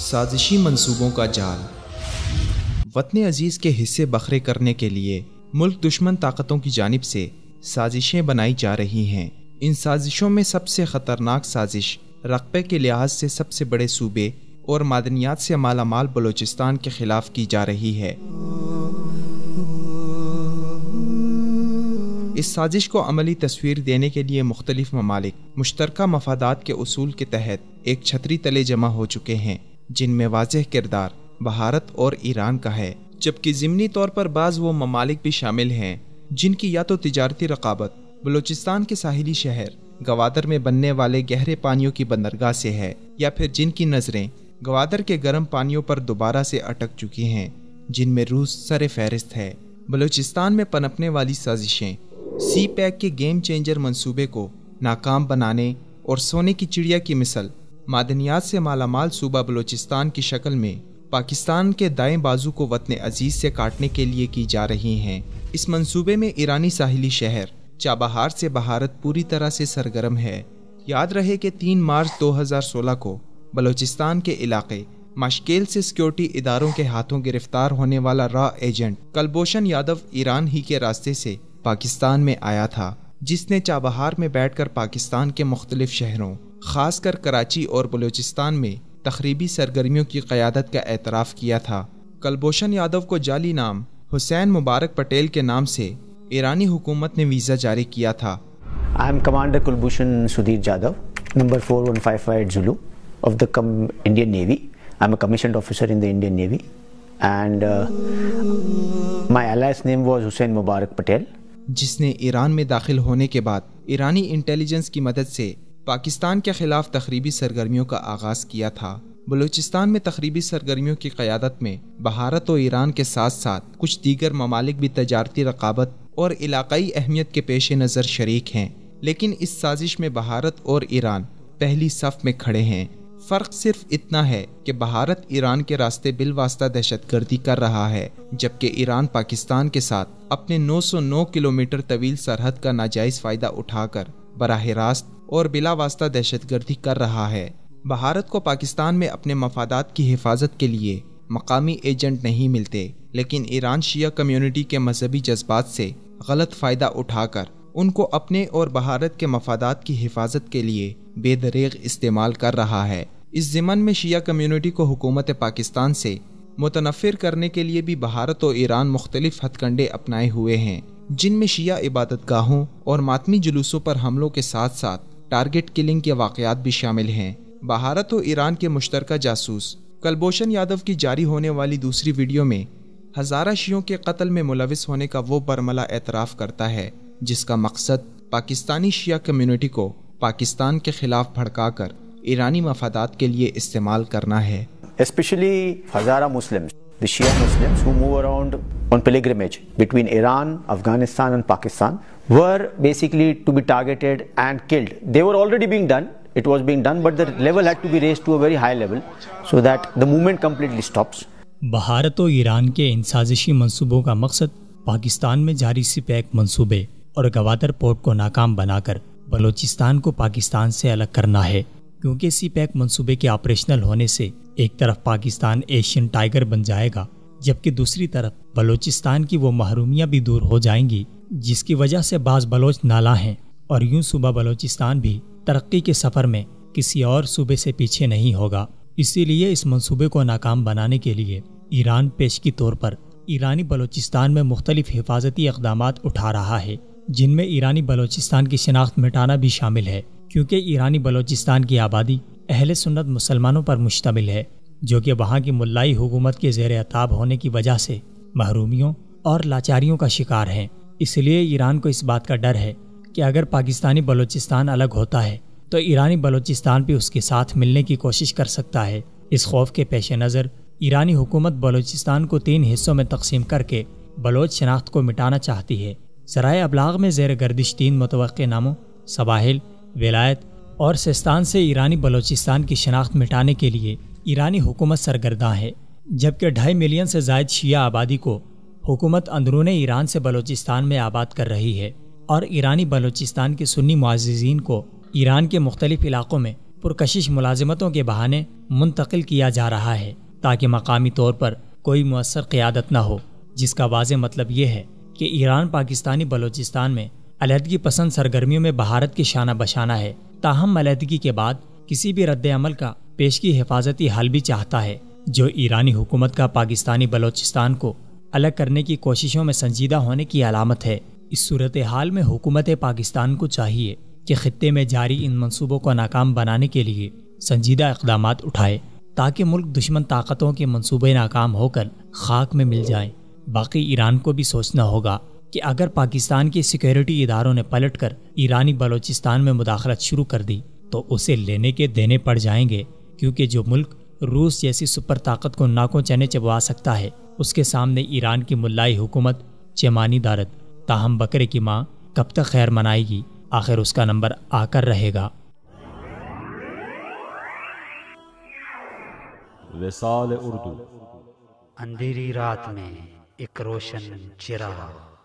سازشی منصوبوں کا جال۔ وطن عزیز کے حصے بکھرے کرنے کے لیے ملک دشمن طاقتوں کی جانب سے سازشیں بنائی جا رہی ہیں۔ ان سازشوں میں سب سے خطرناک سازش رقبے کے لحاظ سے سب سے بڑے صوبے اور معدنیات سے مالا مال بلوچستان کے خلاف کی جا رہی ہے۔ اس سازش کو عملی تصویر دینے کے لیے مختلف ممالک مشترکہ مفادات کے اصول کے تحت ایک چھتری تلے جمع ہو چکے ہیں، جن میں واضح کردار بھارت اور ایران کا ہے، جبکہ ضمنی طور پر بعض وہ ممالک بھی شامل ہیں جن کی یا تو تجارتی رقابت بلوچستان کے ساحلی شہر گوادر میں بننے والے گہرے پانیوں کی بندرگاہ سے ہے، یا پھر جن کی نظریں گوادر کے گرم پانیوں پر دوبارہ سے اٹک چکی ہیں، جن میں روس سر فہرست ہے۔ بلوچستان میں پنپنے والی سازشیں سی پیک کے گیم چینجر منصوبے کو ناکام بنانے اور سونے کی چڑیا کی مثل معدنیات سے مالا مال صوبہ بلوچستان کی شکل میں پاکستان کے دائیں بازو کو وطن عزیز سے کاٹنے کے لیے کی جا رہی ہیں۔ اس منصوبے میں ایرانی ساحلی شہر چابہار سے بھارت پوری طرح سے سرگرم ہے۔ یاد رہے کہ 3 مارچ 2016 کو بلوچستان کے علاقے مشکیل سے سیکیورٹی اداروں کے ہاتھوں گرفتار ہونے والا را ایجنٹ کلبھوشن یادو ایران ہی کے راستے سے پاکستان میں آیا تھا، جس نے چابہار میں بیٹھ کر پاکستان کے مختلف شہروں خاص کر کراچی اور بلوچستان میں تخریبی سرگرمیوں کی قیادت کا اعتراف کیا تھا۔ کلبھوشن یادو کو جعلی نام حسین مبارک پٹیل کے نام سے ایرانی حکومت نے ویزا جاری کیا تھا۔ I am Commander Kulbhushan Sudhir Jadhav, number 4155 Zulu of the Indian Navy. I am a commissioned officer in the Indian Navy, and my alias name was Hussein Mubarak Patel. جس نے ایران میں داخل ہونے کے بعد ایرانی انٹیلیجنس کی مدد سے پاکستان کے خلاف تخریبی سرگرمیوں کا آغاز کیا تھا۔ بلوچستان میں تخریبی سرگرمیوں کی قیادت میں بھارت و ایران کے ساتھ ساتھ کچھ دیگر ممالک بھی تجارتی رقابت اور علاقائی اہمیت کے پیش نظر شریک ہیں، لیکن اس سازش میں بھارت اور ایران پہلی صف میں کھڑے ہیں۔ فرق صرف اتنا ہے کہ بھارت ایران کے راستے بالواسطہ دہشت گردی کر رہا ہے، جبکہ ایران پاکستان کے ساتھ اپنے 909 کلومیٹر طویل سرحد کا ناجائز فائدہ اٹھا کر براہ راست اور بلا واسطہ دہشت گردی کر رہا ہے۔ بھارت کو پاکستان میں اپنے مفادات کی حفاظت کے لیے مقامی ایجنٹ نہیں ملتے، لیکن ایران شیعہ کمیونٹی کے مذہبی جذبات سے غلط فائدہ اٹھا کر ان کو اپنے اور بھارت کے مفادات کی حفاظت کے لیے بے دریغ استعمال کر رہا ہے۔ اس ضمن میں شیعہ کمیونٹی کو حکومت پاکستان سے متنفر کرنے کے لیے بھی بھارت و ایران مختلف ہتھ کنڈے اپنائے ہوئے ہیں، جن میں شیعہ عبادت گاہوں اور ماتمی جلوسوں پر حملوں کے ساتھ ساتھ ٹارگٹ کلنگ کے واقعات بھی شامل ہیں۔ بھارت و ایران کے مشترکہ جاسوس کلبھوشن یادو کی جاری ہونے والی دوسری ویڈیو میں ہزارہ شیعوں کے قتل میں ملوث ہونے کا وہ برملا اعتراف کرتا ہے، جس کا مقصد پاکستانی شیعہ کمیونٹی کو پاکستان کے خلاف بھڑکا کر ایرانی مفادات کے لیے استعمال کرنا ہے۔ Especially Hazara Muslims, the Shia Muslims who move around on pilgrimage between Iran, Afghanistan and Pakistan were basically to be targeted and killed. They were already being done. It was being done, but the level had to be raised to a very high level so that the movement completely stops. Bharat و ایران کے ان سازشی منصوبوں کا مقصد پاکستان میں جاری سی pack منصوبے اور Gwadar port کو ناکام بنا کر بلوچستان کو پاکستان سے الگ کرنا ہے، کیونکہ سی پیک منصوبے کے آپریشنل ہونے سے ایک طرف پاکستان ایشین ٹائیگر بن جائے گا، جبکہ دوسری طرف بلوچستان کی وہ محرومیاں بھی دور ہو جائیں گی جس کی وجہ سے بعض بلوچ نالاں ہیں، اور یوں صوبہ بلوچستان بھی ترقی کے سفر میں کسی اور صوبے سے پیچھے نہیں ہوگا۔ اسی لیے اس منصوبے کو ناکام بنانے کے لیے ایران پیشگی طور پر ایرانی بلوچستان میں مختلف حفاظتی اقدامات اٹھا رہا ہے، جن میں ایرانی بلوچستان کی شناخت مٹانا بھی شامل ہے، کیونکہ ایرانی بلوچستان کی آبادی اہل سنت مسلمانوں پر مشتمل ہے، جو کہ وہاں کی ملائی حکومت کے زیر عتاب ہونے کی وجہ سے محرومیوں اور لاچاریوں کا شکار ہیں۔ اس لیے ایران کو اس بات کا ڈر ہے کہ اگر پاکستانی بلوچستان الگ ہوتا ہے تو ایرانی بلوچستان بھی اس کے ساتھ ملنے کی کوشش کر سکتا ہے۔ اس خوف کے پیش نظر ایرانی حکومت بلوچستان کو 3 حصوں میں تقسیم کر کے بلوچ شناخت کو مٹانا چاہتی ہے۔ ذرائع ابلاغ میں زیر گردش 3 متوقع ناموں سواحل، ولایت اور سیستان سے ایرانی بلوچستان کی شناخت مٹانے کے لیے ایرانی حکومت سرگرداں ہے، جبکہ 2.5 ملین سے زائد شیعہ آبادی کو حکومت اندرون ایران سے بلوچستان میں آباد کر رہی ہے، اور ایرانی بلوچستان کے سنی معززین کو ایران کے مختلف علاقوں میں پرکشش ملازمتوں کے بہانے منتقل کیا جا رہا ہے تاکہ مقامی طور پر کوئی مؤثر قیادت نہ ہو، جس کا واضح مطلب یہ ہے کہ ایران پاکستانی بلوچستان میں علیحدگی پسند سرگرمیوں میں بھارت کی شانہ بشانہ ہے۔ تاہم علیحدگی کے بعد کسی بھی رد عمل کا پیشگی حفاظتی حل بھی چاہتا ہے، جو ایرانی حکومت کا پاکستانی بلوچستان کو الگ کرنے کی کوششوں میں سنجیدہ ہونے کی علامت ہے۔ اس صورتحال میں حکومت پاکستان کو چاہیے کہ خطے میں جاری ان منصوبوں کو ناکام بنانے کے لیے سنجیدہ اقدامات اٹھائے تاکہ ملک دشمن طاقتوں کے منصوبے ناکام ہو کر خاک میں مل جائیں۔ باقی ایران کو بھی سوچنا ہوگا کہ اگر پاکستان کے سیکیورٹی اداروں نے پلٹ کر ایرانی بلوچستان میں مداخلت شروع کر دی تو اسے لینے کے دینے پڑ جائیں گے، کیونکہ جو ملک روس جیسی سپر طاقت کو ناکوں چنے چبوا سکتا ہے، اس کے سامنے ایران کی ملائی حکومت چمانی دارد۔ تاہم بکرے کی ماں کب تک خیر منائے گی؟ آخر اس کا نمبر آ کر رہے گا۔ وصال اردو، اندھیری رات میں ایک روشن چراغ۔